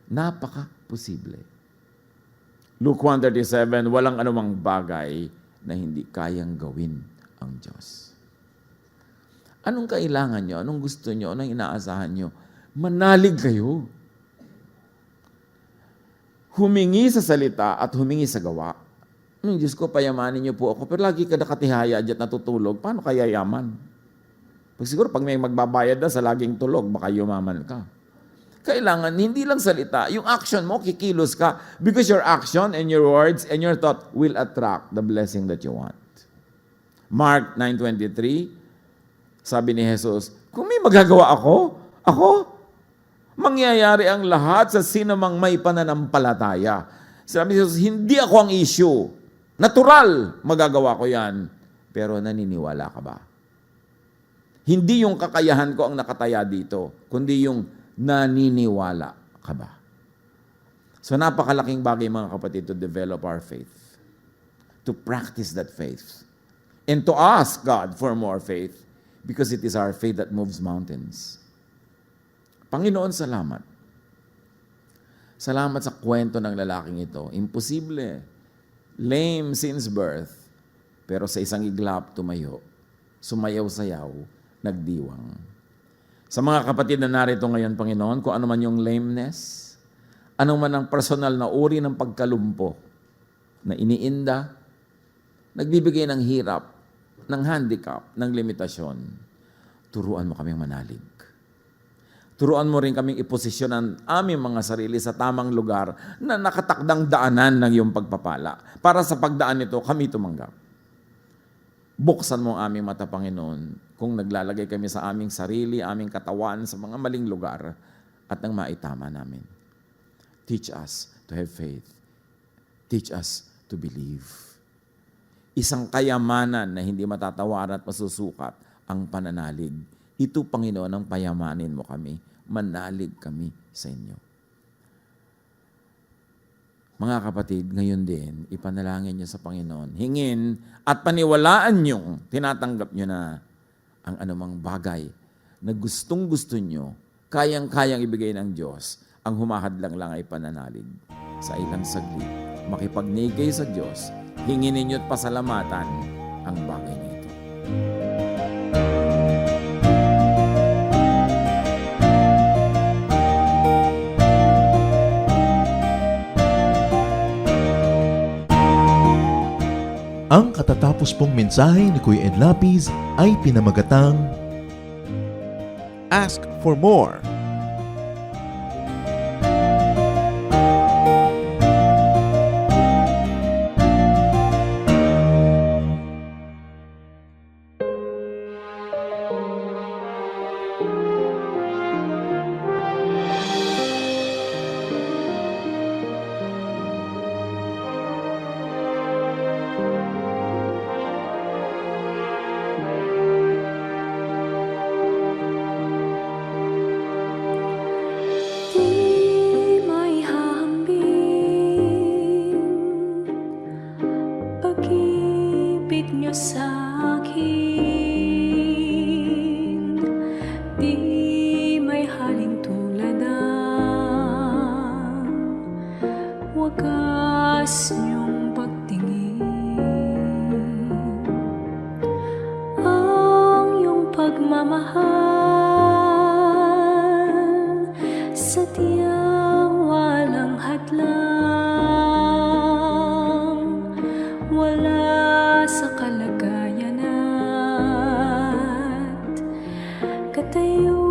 Napaka-posible. Luke 1:37, walang anumang bagay na hindi kayang gawin ang Diyos. Anong kailangan nyo? Anong gusto nyo? Anong inaasahan nyo? Manalig kayo. Humingi sa salita at humingi sa gawa. Diyos ko, payamanin niyo po ako. Pero lagi ka nakatihaya at natutulog. Paano kaya yaman? Siguro pag may magbabayad na sa laging tulog, baka yumaman ka. Kailangan, hindi lang salita. Yung action mo, kikilos ka. Because your action and your words and your thought will attract the blessing that you want. Mark 9:23, sabi ni Jesus, kung may magagawa ako, mangyayari ang lahat sa sinumang may pananampalataya. Sabi ni Jesus, hindi ako ang issue. Natural, magagawa ko yan. Pero naniniwala ka ba? Hindi yung kakayahan ko ang nakataya dito, kundi yung naniniwala ka ba? So napakalaking bagay mga kapatid to develop our faith. To practice that faith. And to ask God for more faith because it is our faith that moves mountains. Panginoon, salamat. Salamat sa kwento ng lalaking ito. Imposible. Lame since birth. Pero sa isang iglap, tumayo. Sumayaw-sayaw, nagdiwang. Sa mga kapatid na narito ngayon, Panginoon, kung ano man yung lameness, ano man ang personal na uri ng pagkalumpo na iniinda, nagbibigay ng hirap, ng handicap, ng limitasyon, turuan mo kaming manalig. Turuan mo rin kaming iposisyon ang aming mga sarili sa tamang lugar na nakatakdang daanan ng iyong pagpapala. Para sa pagdaan nito, kami tumanggap. Buksan mo ang aming mata, Panginoon, kung naglalagay kami sa aming sarili, aming katawan, sa mga maling lugar, at nang maitama namin. Teach us to have faith. Teach us to believe. Isang kayamanan na hindi matatawaran at masusukat ang pananalig. Ito, Panginoon, ang payamanin mo kami. Manalig kami sa inyo. Mga kapatid, ngayon din, ipanalangin niyo sa Panginoon. Hingin at paniwalaan niyong tinatanggap niyo na ang anumang bagay na gustong-gusto niyo, kayang-kayang ibigay ng Diyos. Ang humahadlang lang ay pananalig. Sa ilang saglit, makipagnigay sa Diyos, hingin ninyo at pasalamatan ang bagay na ito. Ang katatapos pong mensahe ni Kuya Ed Lapiz ay pinamagatang Ask for more. Pag-ibig niyo sa akin, di may haling tulad ang wagas niyong pagtingin. Ang iyong pagmamahal sa tiyang walang hadlang, wala sa kalagayan at katayuan.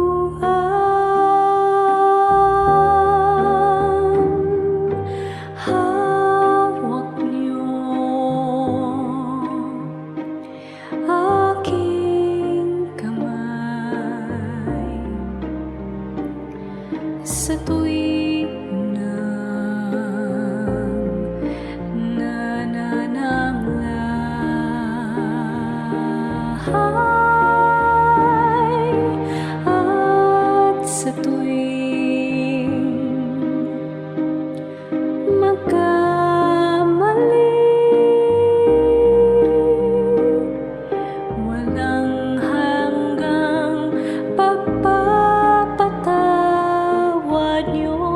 sa tuwing nanananglahay at sa tuwing magkamali. Walang hanggang pagpapatawad niyo.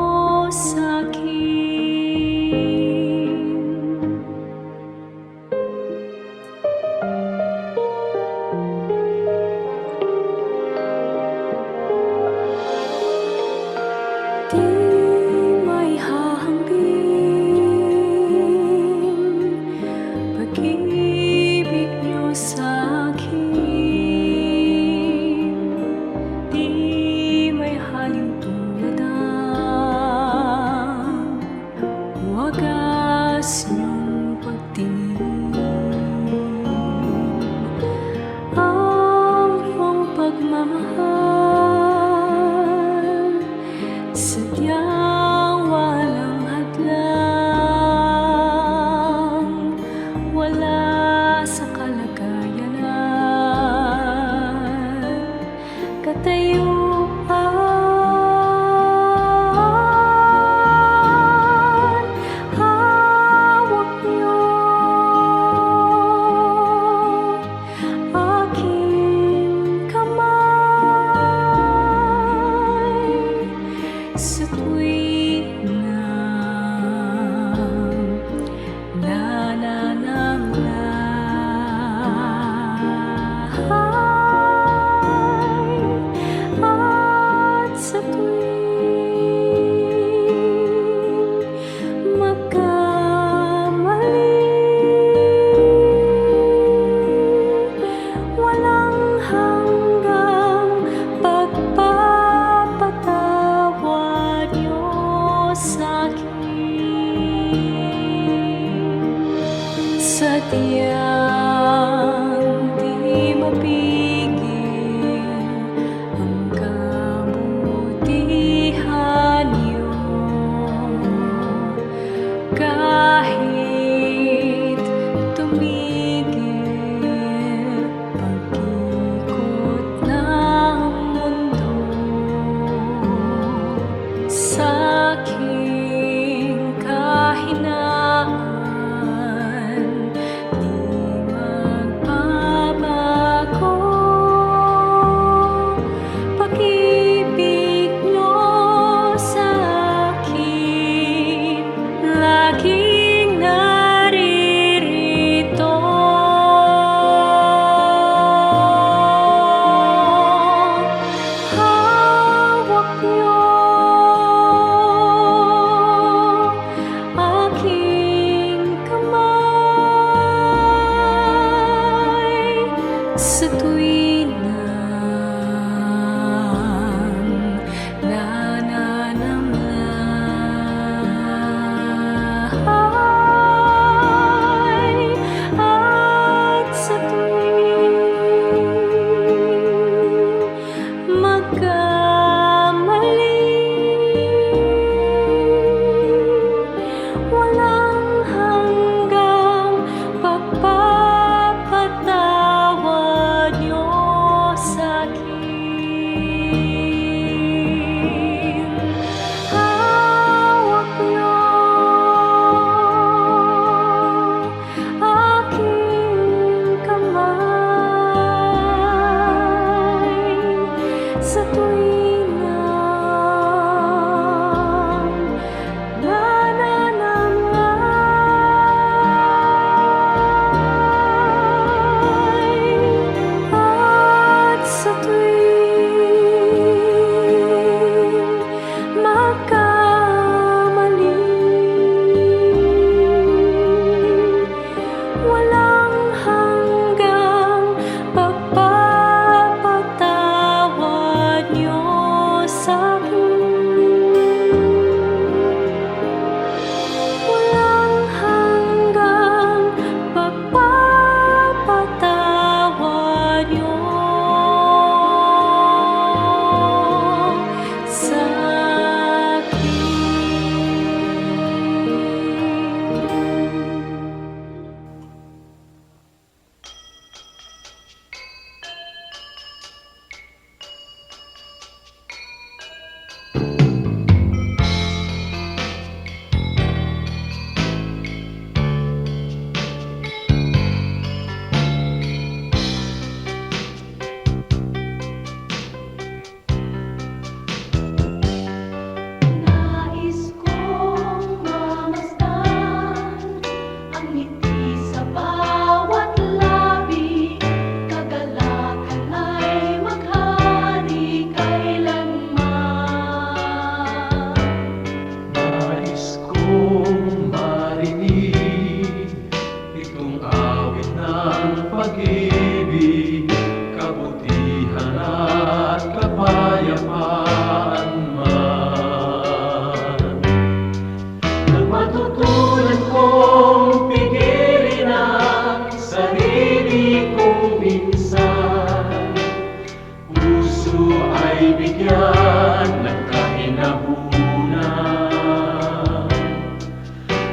dahilan ng kahinahunan.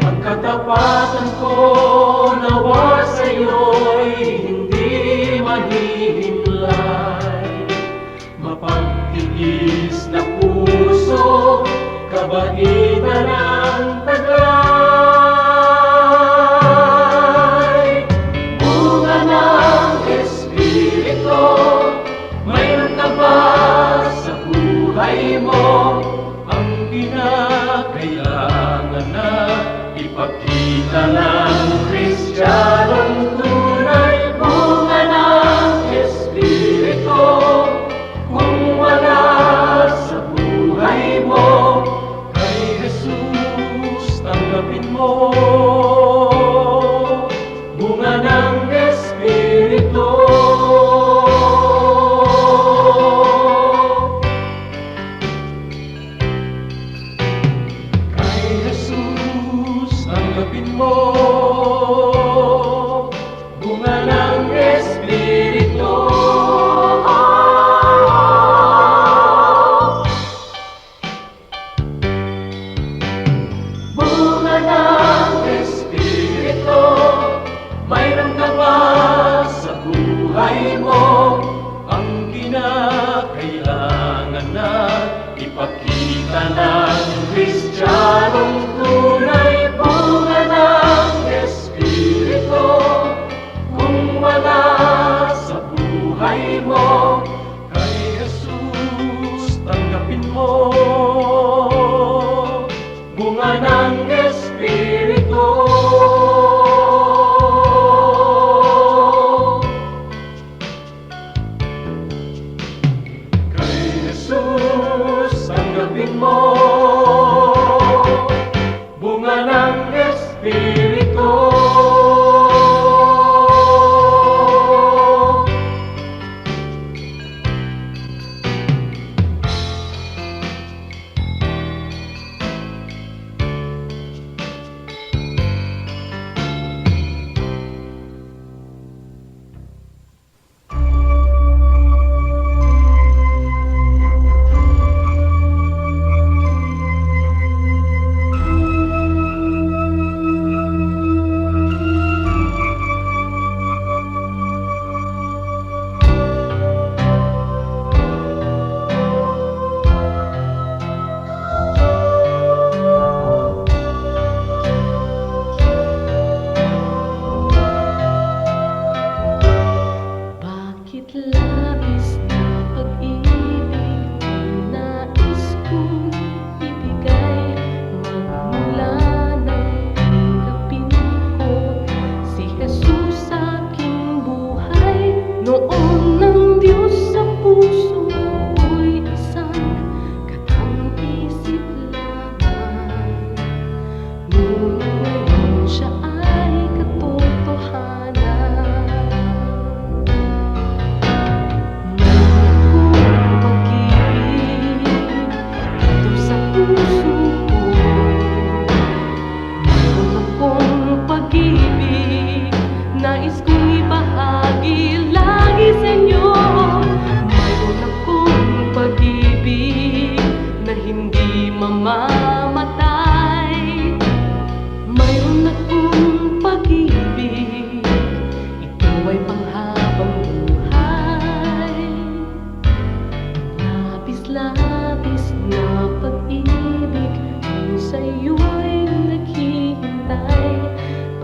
Ang katapatan ko nawa sa'yo'y hindi mahihimlay. Mapagtiis na puso, kabaitan ng taglay. Bunga ng Espiritu, mayroon ka ba sa buhay mo? Ang kinakailangan na ipakita ng Kristiyanong tunay. Bunga ng Espiritu, kung wala sa buhay mo, kay Jesus tanggapin mo. Bunga ng Espiritu. Kay Jesus tanggapin mo. Bunga ng Espiritu. Bunga ng Espiritu, mayroon ka ba sa buhay mo? Ang kinakailangan na ipakita ng Kristiyanong tunay. Bunga ng Espiritu, kung wala sa buhay mo, kay Jesus tanggapin mo. Bunga ng Espiritu. Kay Jesus tanggapin mo. Bunga ng Espiritu. Bakit labis na pag-ibig ang nais kong ibigay? Magmula nang tanggapin ko si Jesus sa aking buhay. Noon ng Diyos sa puso ko'y isang katang-isip lamang. Ngunit ngayon siya ay katotohanan. Mayroon akong pag-ibig, nais kong ibahagi lagi sa inyo. Mayroon akong pag-ibig na hindi mamamatay. Mayroon akong pag-ibig, ito ay panghabang buhay. Labis-labis na pag-ibig kung sa'yo'y naghihintay.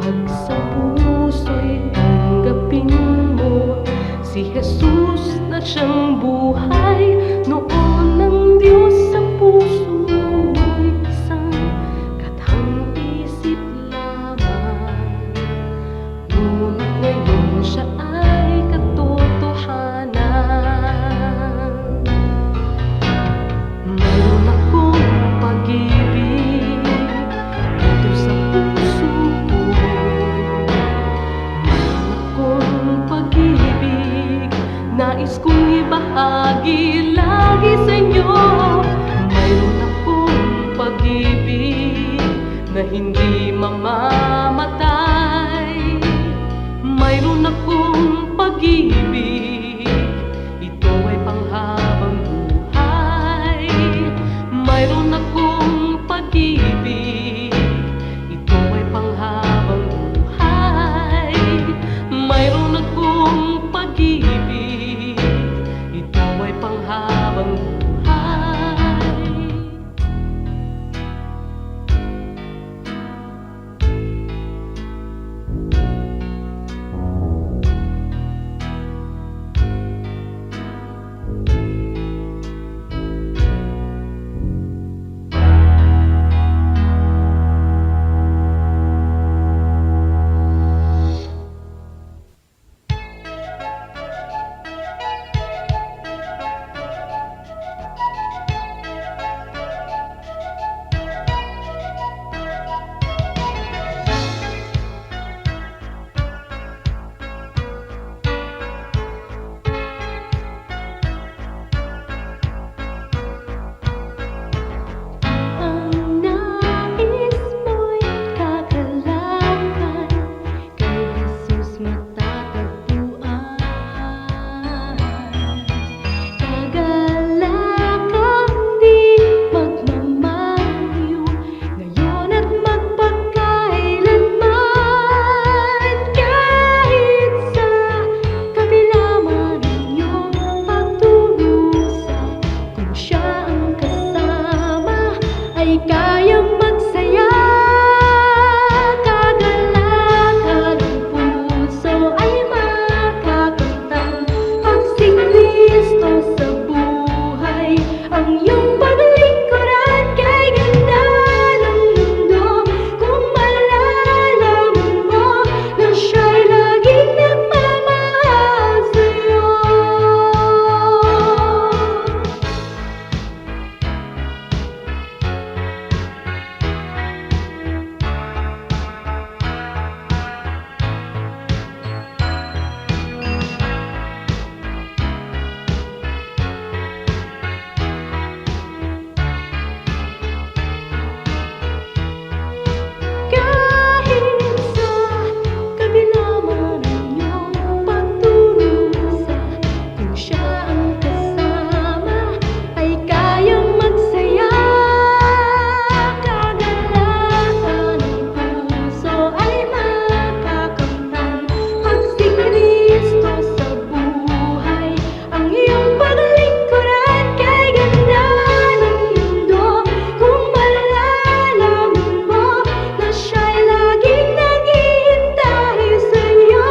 Pag sa puso'y tanggapin mo si Jesus na siyang buhay. Noon ng Diyos sa puso'y isang katang-isip lamang. Ngunit ngayon siya ay katotohanan. Mayroon akong pag-ibig dito sa puso ko. Mayroon akong pag-ibig, nais kong ibahagi ay kayang magsaya. Kagalakan ng puso ay makakamtan. Pag si Kristo sa buhay, ang iyong paglingkuran kay ganda ng mundo. Kung malalaman mo na siya'y laging nagmamahal sa'yo. Kahit sa kabila man ang iyong pagdurusa, kung siya ang kasama, ay kayang magsaya. Kagalakan ng puso ay makakamtan. Pag si Kristo sa buhay, ang iyong paglingkuran kay ganda ng mundo. Kung malalaman mo na siya'y laging naghihintay sa'yo,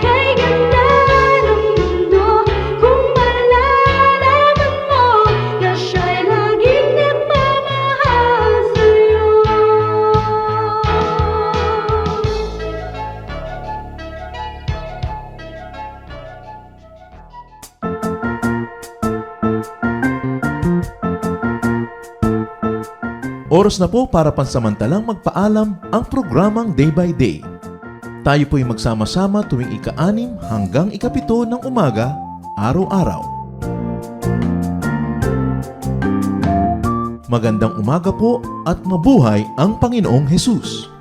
kay ganda ng mundo. Kung malalaman mo na siya'y laging nagmamahal sa'yo. Oras na po para pansamantalang magpaalam ang programang Day by Day. Tayo po'y magsama-sama tuwing ika-6 hanggang ika-7 ng umaga, araw-araw. Magandang umaga po at mabuhay ang Panginoong Hesus!